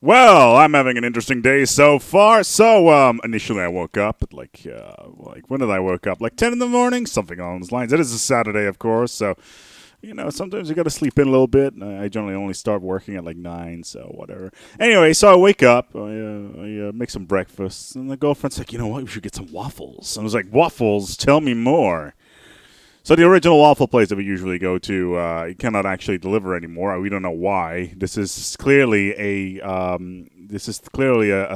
Well, I'm having an interesting day so far. Initially I woke up at when did I wake up? Like 10 in the morning, something along those lines. It is a Saturday, of course, so sometimes you got to sleep in a little bit. I generally only start working at like 9, so whatever. Anyway, so I wake up, I make some breakfast, and the girlfriend's like, you know what, we should get some waffles. And I was like, waffles? Tell me more. So the original waffle place that we usually go to, cannot actually deliver anymore. We don't know why. This is clearly a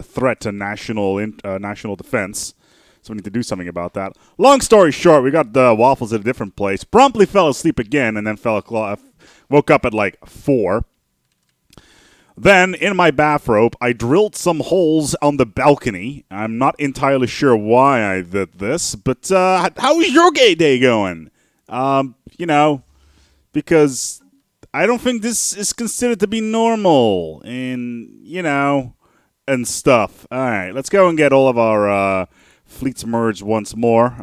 threat to national defense. So we need to do something about that. Long story short, we got the waffles at a different place. Promptly fell asleep again, and then woke up at like 4. Then, in my bathrobe, I drilled some holes on the balcony. I'm not entirely sure why I did this, but how is your gay day going? Because I don't think this is considered to be normal and stuff. All right, let's go and get all of our fleets merged once more.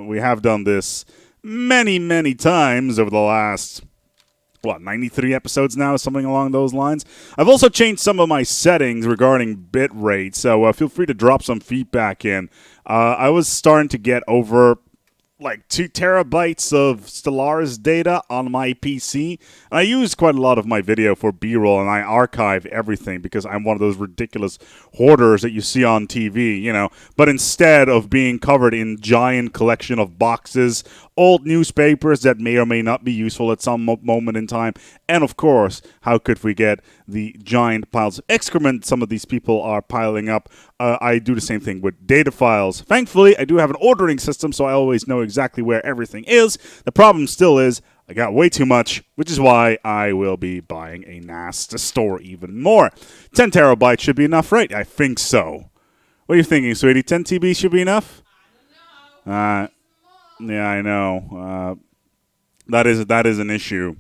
We have done this many, many times over the last, 93 episodes now, something along those lines. I've also changed some of my settings regarding bit rate, so feel free to drop some feedback in. I was starting to get over like 2 terabytes of Stellaris data on my PC. And I use quite a lot of my video for B-roll, and I archive everything because I'm one of those ridiculous hoarders that you see on TV, But instead of being covered in giant collection of boxes, old newspapers that may or may not be useful at some moment in time, and of course, how could we get the giant piles of excrement some of these people are piling up? I do the same thing with data files. Thankfully, I do have an ordering system, so I always know exactly where everything is. The problem still is I got way too much, which is why I will be buying a NAS to store even more. 10 terabytes should be enough, right? I think so. What are you thinking, sweetie? 10 TB should be enough? I don't know. Yeah, I know. That is an issue.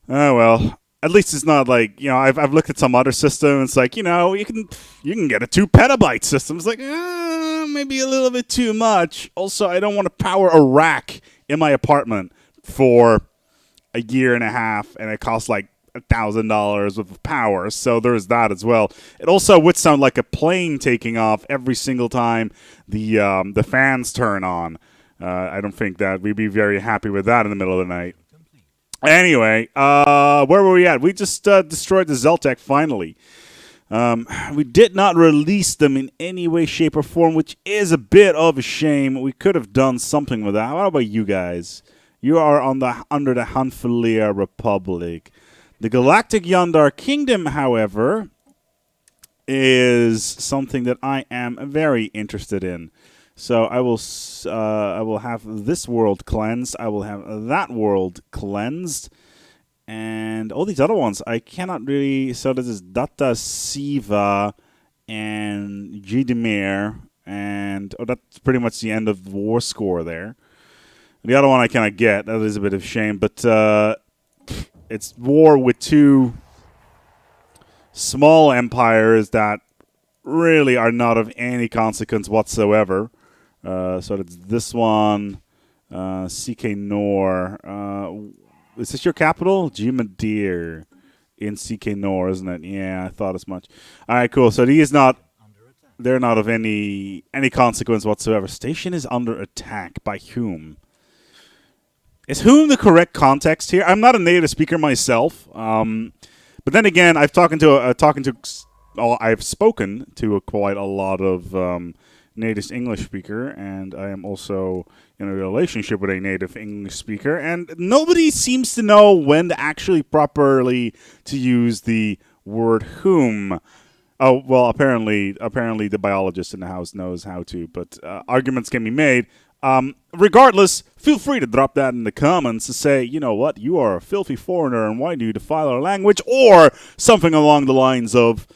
Oh, well. At least it's not like, I've looked at some other system. It's like, you can get a 2 petabyte system. It's like, maybe a little bit too much. Also, I don't want to power a rack in my apartment for a year and a half, and it costs like $1,000 of power. So there's that as well. It also would sound like a plane taking off every single time the fans turn on. I don't think that we'd be very happy with that in the middle of the night. Anyway, where were we at? We just destroyed the Zeltec finally. We did not release them in any way, shape, or form, which is a bit of a shame. We could have done something with that. How about you guys? You are under the Hanfalia Republic. The Galactic Yondar Kingdom, however, is something that I am very interested in. So I will have this world cleansed. I will have that world cleansed. And all these other ones, I cannot really... So this is Data Siva and Jidimir. And that's pretty much the end of the war score there. The other one I cannot get. That is a bit of a shame. But it's war with 2 small empires that really are not of any consequence whatsoever. So it's this one, CK Nor. Is this your capital? Jimadir in CK Nor, isn't it? Yeah, I thought as much. All right, cool. So they're not of any consequence whatsoever. Station is under attack. By whom? Is whom the correct context here? I'm not a native speaker myself. But then again, I've spoken to quite a lot of native English speaker, and I am also in a relationship with a native English speaker, and nobody seems to know when to actually properly to use the word whom. Oh, well, apparently the biologist in the house knows how to, but arguments can be made. Regardless, feel free to drop that in the comments to say, you know what, you are a filthy foreigner, and why do you defile our language, or something along the lines of,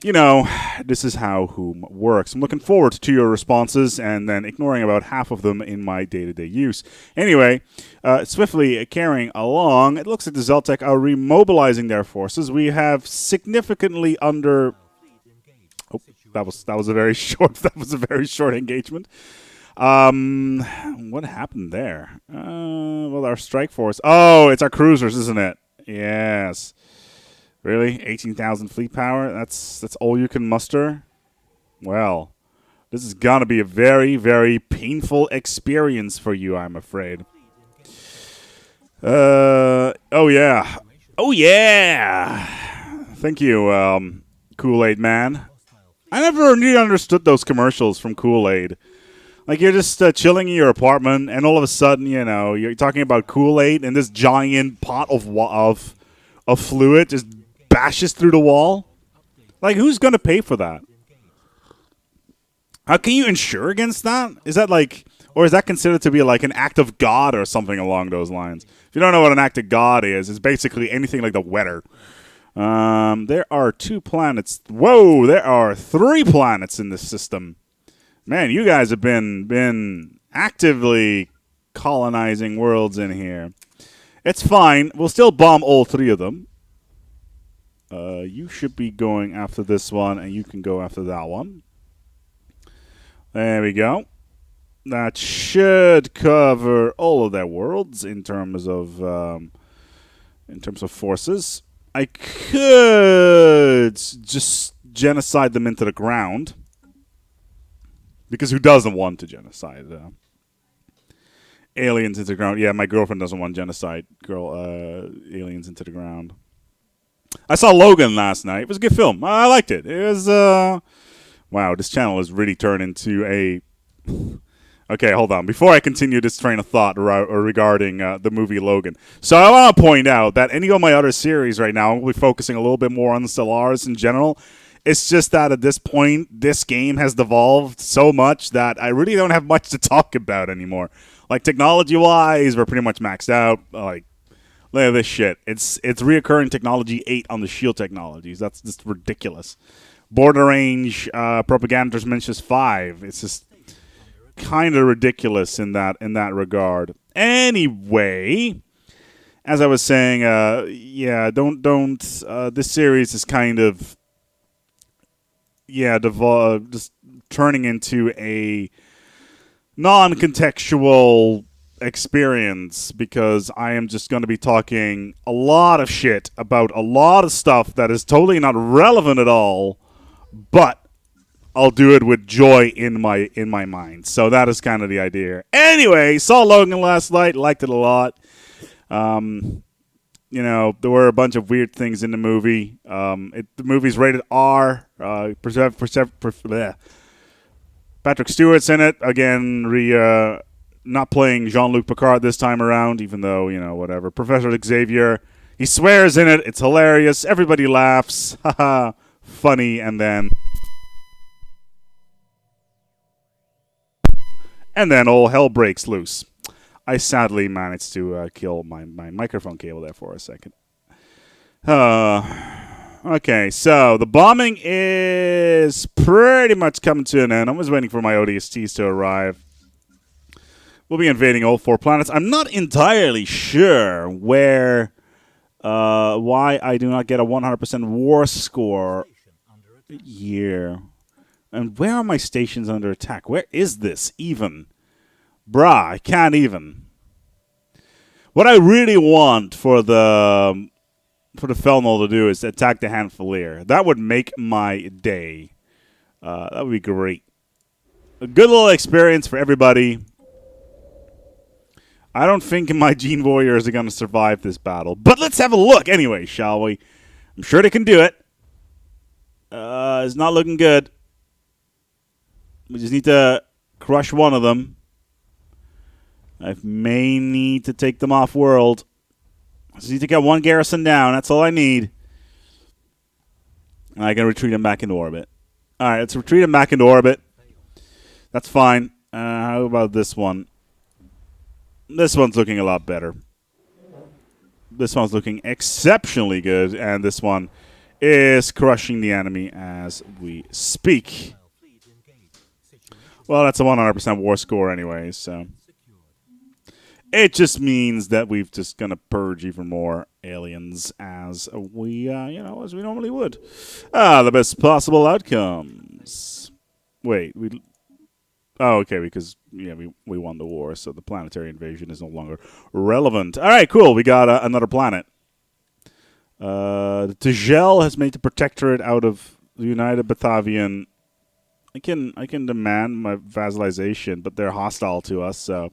this is how whom works. I'm looking forward to your responses and then ignoring about half of them in my day-to-day use. Anyway, swiftly carrying along, it looks like the Zeltec are remobilizing their forces. We have significantly under... Oh, that was a very short engagement. What happened there? Well, our strike force... Oh, it's our cruisers, isn't it? Yes. Really? 18,000 fleet power? That's all you can muster? Well, this is gonna be a very, very painful experience for you, I'm afraid. Oh yeah. Oh yeah! Thank you, Kool-Aid Man. I never really understood those commercials from Kool-Aid. Like, you're just chilling in your apartment, and all of a sudden, you know, you're talking about Kool-Aid, and this giant pot of fluid just bashes through the wall. Like, who's going to pay for that? How can you insure against that? Is that like, or is that considered to be like an act of God or something along those lines? If you don't know what an act of God is, it's basically anything like the weather. There are 2 planets. Whoa, there are 3 planets in this system. Man, you guys have been actively colonizing worlds in here. It's fine. We'll still bomb all 3 of them. You should be going after this one, and you can go after that one. There we go. That should cover all of their worlds in terms of forces. I could just genocide them into the ground. Because who doesn't want to genocide aliens into the ground? Yeah, my girlfriend doesn't want genocide aliens into the ground. I saw Logan last night. It was a good film. I liked it. It was wow, this channel has really turned into a okay, hold on. Before I continue this train of thought regarding the movie Logan. So I want to point out that any of my other series right now, we'll be focusing a little bit more on the Stellaris in general. It's just that at this point, this game has devolved so much that I really don't have much to talk about anymore. Like, technology-wise, we're pretty much maxed out. Like, look at this shit. It's reoccurring technology 8 on the shield technologies. That's just ridiculous. Border range, propaganda transmissions 5. It's just kind of ridiculous in that regard. Anyway, as I was saying, yeah, don't. This series is kind of. Yeah, just turning into a non-contextual experience because I am just going to be talking a lot of shit about a lot of stuff that is totally not relevant at all, but I'll do it with joy in my mind. So that is kind of the idea. Anyway, saw Logan last night, liked it a lot. You know, there were a bunch of weird things in the movie. The movie's rated R. Patrick Stewart's in it. Again, not playing Jean-Luc Picard this time around, even though, you know, whatever. Professor Xavier, he swears in it. It's hilarious. Everybody laughs. Haha. Funny. And then all hell breaks loose. I sadly managed to kill my microphone cable there for a second. Okay, so the bombing is pretty much coming to an end. I'm just waiting for my ODSTs to arrive. We'll be invading all 4 planets. I'm not entirely sure why I do not get a 100% war score here. And where are my stations under attack? Where is this even? Bruh, I can't even. What I really want for the Felnol to do is attack the Hanfalier. That would make my day. That would be great. A good little experience for everybody. I don't think my Gene Warriors are going to survive this battle. But let's have a look anyway, shall we? I'm sure they can do it. It's not looking good. We just need to crush one of them. I may need to take them off world. I just need to get one garrison down. That's all I need. And I can retreat them back into orbit. All right, let's retreat them back into orbit. That's fine. How about this one? This one's looking a lot better. This one's looking exceptionally good. And this one is crushing the enemy as we speak. Well, that's a 100% war score anyway, so... It just means that we've just gonna purge even more aliens as we normally would. The best possible outcomes. Wait, okay, because we won the war, so the planetary invasion is no longer relevant. All right, cool. We got another planet. The Tegel has made the protectorate out of the United Batavian. I can demand my vassalization, but they're hostile to us, so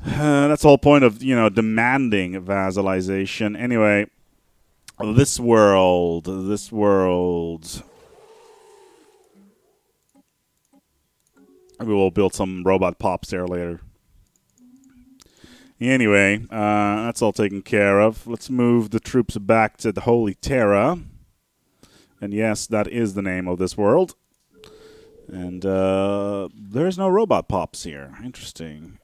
that's the whole point of demanding vassalization. Anyway, this world. Maybe we'll build some robot pops there later. Anyway, that's all taken care of. Let's move the troops back to the Holy Terra. And yes, that is the name of this world. And there's no robot pops here. Interesting.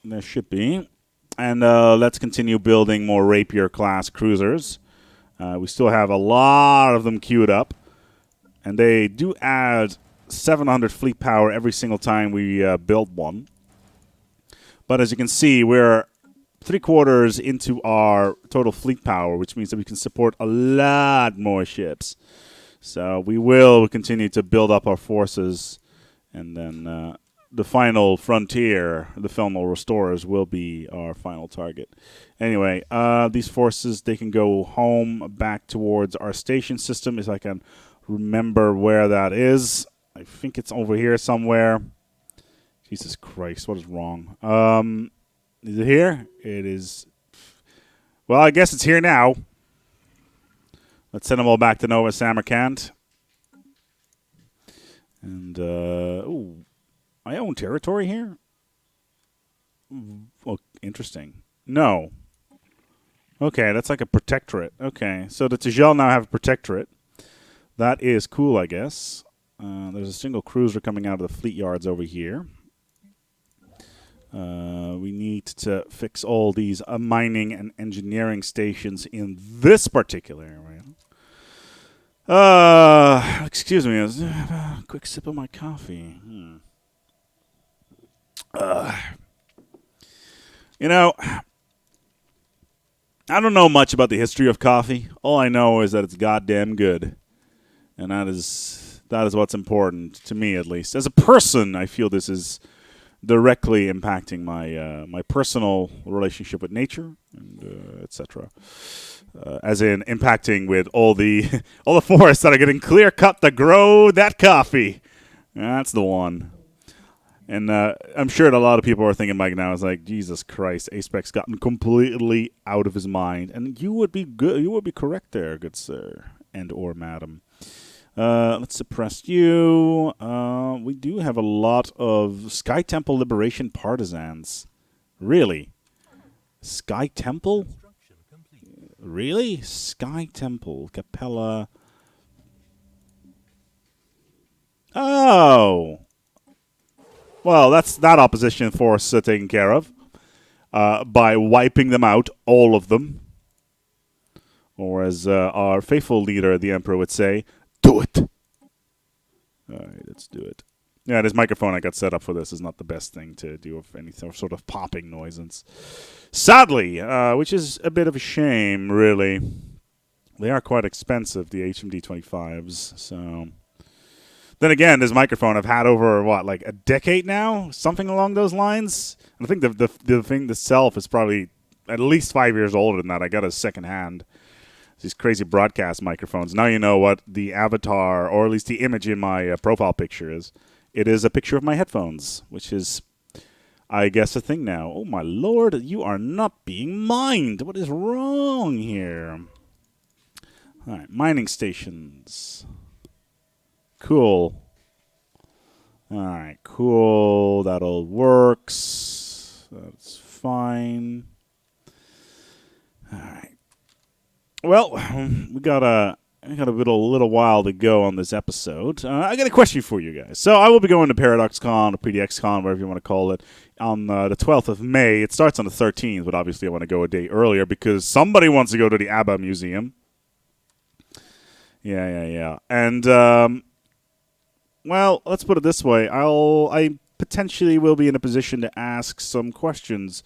There should be. And let's continue building more Rapier-class cruisers. We still have a lot of them queued up. And they do add 700 fleet power every single time we build one. But as you can see, we're 3/4 into our total fleet power, which means that we can support a lot more ships. So we will continue to build up our forces, and then the final frontier, the Felmel Restorers, will be our final target. Anyway, these forces, they can go home back towards our station system, if I can remember where that is. I think it's over here somewhere. Jesus Christ, what is wrong? Is it here? It is. Well, I guess it's here now. Let's send them all back to Nova Samarkand. And, ooh, I own territory here? Well, interesting. No. Okay, that's like a protectorate. Okay, so the Tegel now have a protectorate. That is cool, I guess. There's a single cruiser coming out of the fleet yards over here. We need to fix all these mining and engineering stations in this particular area. Excuse me, a quick sip of my coffee. You know, I don't know much about the history of coffee. All I know is that it's goddamn good. And that is what's important, to me at least. As a person, I feel this is directly impacting my personal relationship with nature, and etc. As in impacting with all the forests that are getting clear cut to grow that coffee. That's the one. And I'm sure that a lot of people are thinking, Mike, now is like, Jesus Christ, Aspec's gotten completely out of his mind, and you would be good. You would be correct there, good sir and or madam. Let's suppress you. We do have a lot of Sky Temple Liberation partisans. Really? Sky Temple? Really? Sky Temple. Capella. Oh. Well, that's that opposition force taken care of. By wiping them out, all of them. Or as our faithful leader, the Emperor, would say, do it. All right, let's do it. Yeah, this microphone I got set up for this is not the best thing to do with any sort of popping noise. Sadly, which is a bit of a shame, really. They are quite expensive, the HMD 25s. So, then again, this microphone I've had over like a decade now, something along those lines. And I think the thing itself is probably at least 5 years older than that. I got a second hand. These crazy broadcast microphones. Now you know what the avatar, or at least the image in my profile picture is. It is a picture of my headphones, which is, I guess, a thing now. Oh, my lord, you are not being mined. What is wrong here? All right, mining stations. Cool. All right, cool. That all works. That's fine. All right. Well, we got a little while to go on this episode. I got a question for you guys. So I will be going to ParadoxCon or PDXCon, whatever you want to call it, on the 12th of May. It starts on the 13th, but obviously I want to go a day earlier because somebody wants to go to the ABBA Museum. Yeah. And, well, let's put it this way. I potentially will be in a position to ask some questions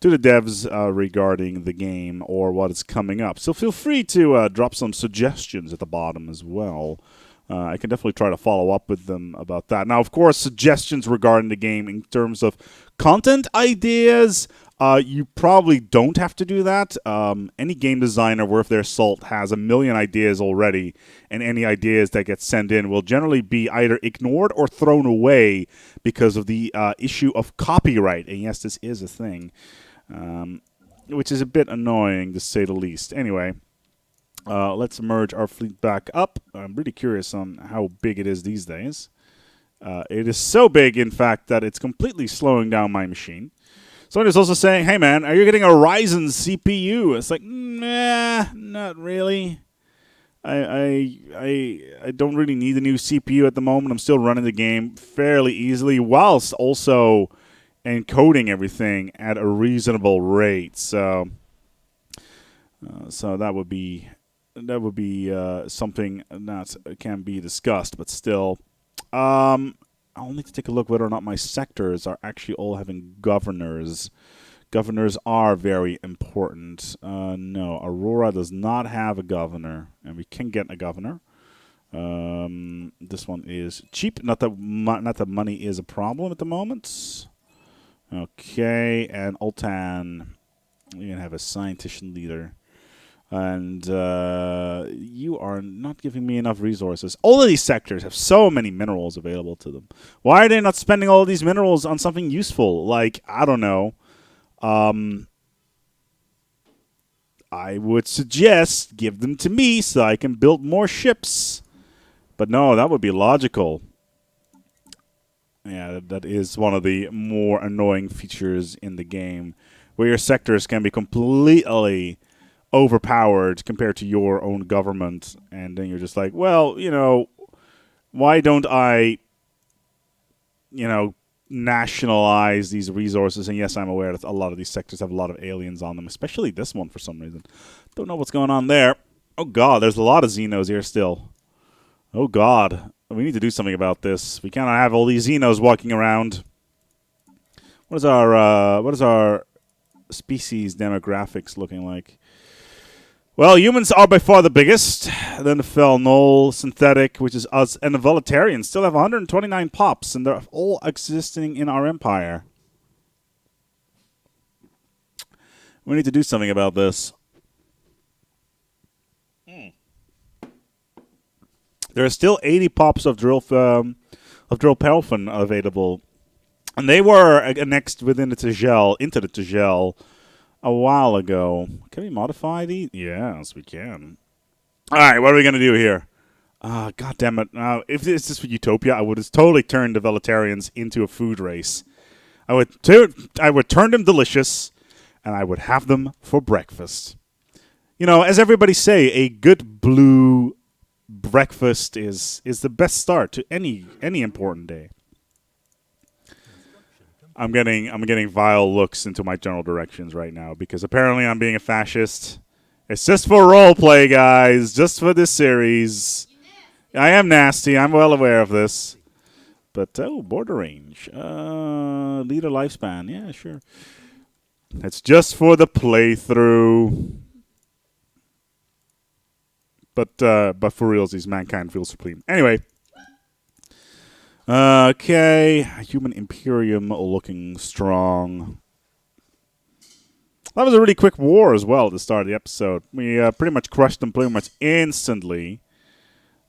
to the devs regarding the game or what is coming up. So feel free to drop some suggestions at the bottom as well. I can definitely try to follow up with them about that. Now, of course, suggestions regarding the game in terms of content ideas, You probably don't have to do that. Any game designer worth their salt has a million ideas already, and any ideas that get sent in will generally be either ignored or thrown away because of the issue of copyright. And yes, this is a thing, which is a bit annoying to say the least. Anyway, let's merge our fleet back up. I'm really curious on how big it is these days. It is so big, in fact, that it's completely slowing down my machine. Someone is also saying, hey, man, are you getting a Ryzen CPU? It's like, nah, not really. I don't really need a new CPU at the moment. I'm still running the game fairly easily whilst also encoding everything at a reasonable rate. So that would be something that can be discussed, but still. I'll need to take a look whether or not my sectors are actually all having governors. Governors are very important. No, Aurora does not have a governor, and we can get a governor. This one is cheap. Not that money is a problem at the moment. Okay, and Ultan, you're going to have a scientist leader. And you are not giving me enough resources. All of these sectors have so many minerals available to them. Why are they not spending all of these minerals on something useful? Like, I don't know. I would suggest give them to me so I can build more ships. But no, that would be logical. Yeah, that is one of the more annoying features in the game, where your sectors can be completely overpowered compared to your own government, and then you're just like, well, why don't I, nationalize these resources? And yes, I'm aware that a lot of these sectors have a lot of aliens on them, especially this one for some reason. Don't know what's going on there. Oh god, there's a lot of Xenos here still. Oh god, we need to do something about this. We cannot have all these Xenos walking around. What is our species demographics looking like? Well, humans are by far the biggest. Then the Fel Null, Synthetic, which is us, and the Voletarians still have 129 pops, and they're all existing in our empire. We need to do something about this. There are still 80 pops of drill Pelfin available, and they were annexed within the Tagel, into the Tagel, a while ago. Can we modify these? Yes, we can. All right, what are we going to do here? God damn it. If this is for Utopia, I would have totally turned the Vegetarians into a food race. I would turn them delicious, and I would have them for breakfast. As everybody say, a good blue breakfast is the best start to any important day. I'm getting vile looks into my general directions right now because apparently I'm being a fascist. It's just for roleplay, guys. Just for this series. I am nasty. I'm well aware of this. But, border range. Leader lifespan. Yeah, sure. It's just for the playthrough. But for realsies, mankind feels supreme. Anyway. Okay, Human Imperium looking strong. That was a really quick war as well at the start of the episode. We pretty much crushed them pretty much instantly.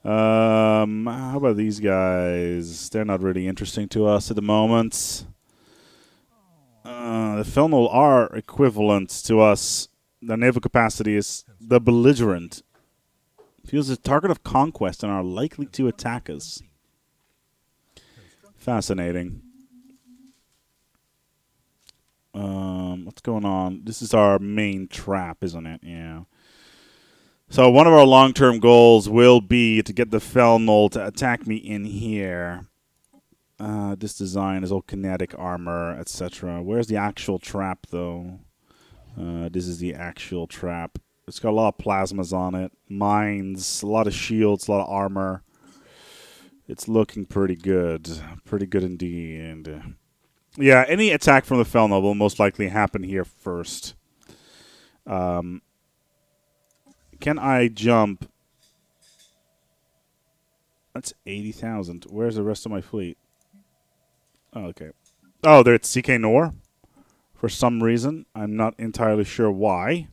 How about these guys? They're not really interesting to us at the moment. The Felnol are equivalent to us. Their naval capacity is the belligerent. Feels a target of conquest and are likely to attack us. Fascinating. What's going on? This is our main trap, isn't it? Yeah. So one of our long-term goals will be to get the Felnol to attack me in here. This design is all kinetic armor, etc. Where's the actual trap, though? This is the actual trap. It's got a lot of plasmas on it. Mines, a lot of shields, a lot of armor. It's looking pretty good. Pretty good indeed. Yeah, any attack from the Felnol will most likely happen here first. Can I jump? That's 80,000. Where's the rest of my fleet? Oh, okay. Oh, they're at CK Nor? for some reason. I'm not entirely sure why.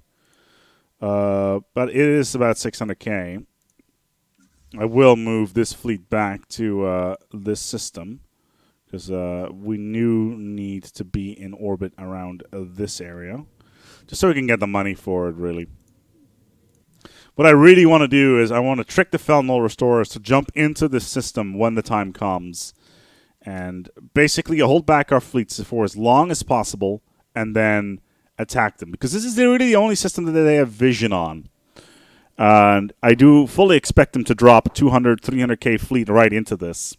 But it is about 600k. I will move this fleet back to this system because we need to be in orbit around this area, just so we can get the money for it, really. What I really want to do is I want to trick the Felnull Restorers to jump into this system when the time comes, and basically hold back our fleets for as long as possible, and then attack them, because this is really the only system that they have vision on. And I do fully expect them to drop 200, 300k fleet right into this.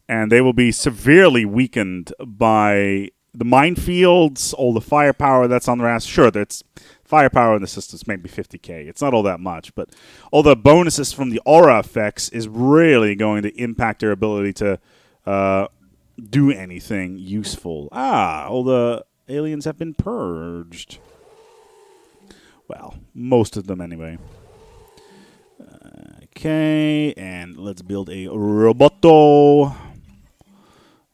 And they will be severely weakened by the minefields, all the firepower that's on their ass. Sure, that's firepower in the system is maybe 50k. It's not all that much, but all the bonuses from the aura effects is really going to impact their ability to do anything useful. All the aliens have been purged. Well, most of them anyway. Okay, and let's build a roboto.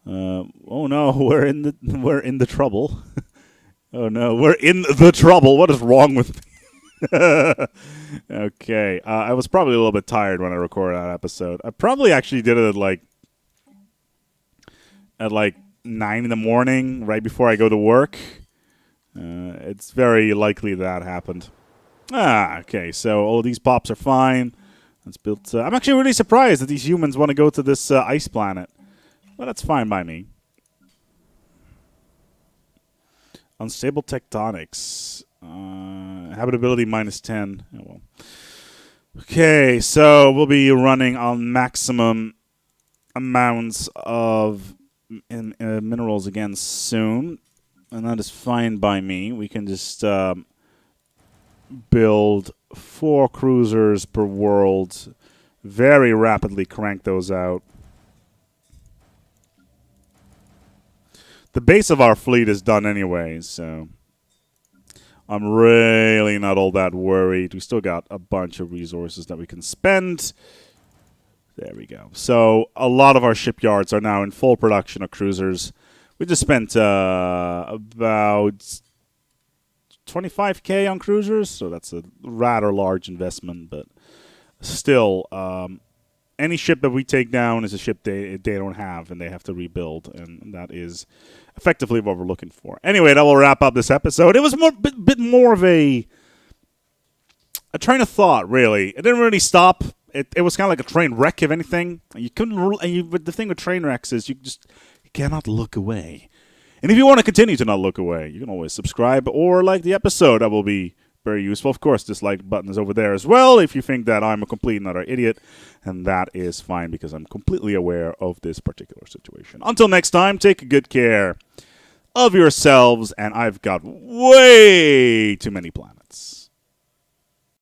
Oh no, we're in the trouble. Oh no, we're in the trouble. What is wrong with me? Okay, I was probably a little bit tired when I recorded that episode. I probably actually did it at like 9 in the morning, right before I go to work. It's very likely that happened. Okay, so all these pops are fine. Let's build. I'm actually really surprised that these humans want to go to this ice planet. But that's fine by me. Unstable tectonics. Habitability -10. Oh, well. Okay, so we'll be running on maximum amounts of minerals again soon. And that is fine by me. We can just build 4 cruisers per world. Very rapidly crank those out. The base of our fleet is done anyway, so I'm really not all that worried. We still got a bunch of resources that we can spend. There we go. So a lot of our shipyards are now in full production of cruisers. We just spent about 25k on cruisers, so that's a rather large investment, but still, any ship that we take down is a ship they don't have, and they have to rebuild, and that is effectively what we're looking for. Anyway, that will wrap up this episode. It was a bit more of a train of thought, really. It didn't really stop. It was kind of like a train wreck, if anything. You couldn't. But the thing with train wrecks is you cannot look away. And if you want to continue to not look away, you can always subscribe or like the episode. That will be very useful. Of course, this like button is over there as well if you think that I'm a complete and utter idiot. And that is fine because I'm completely aware of this particular situation. Until next time, take good care of yourselves. And I've got way too many planets.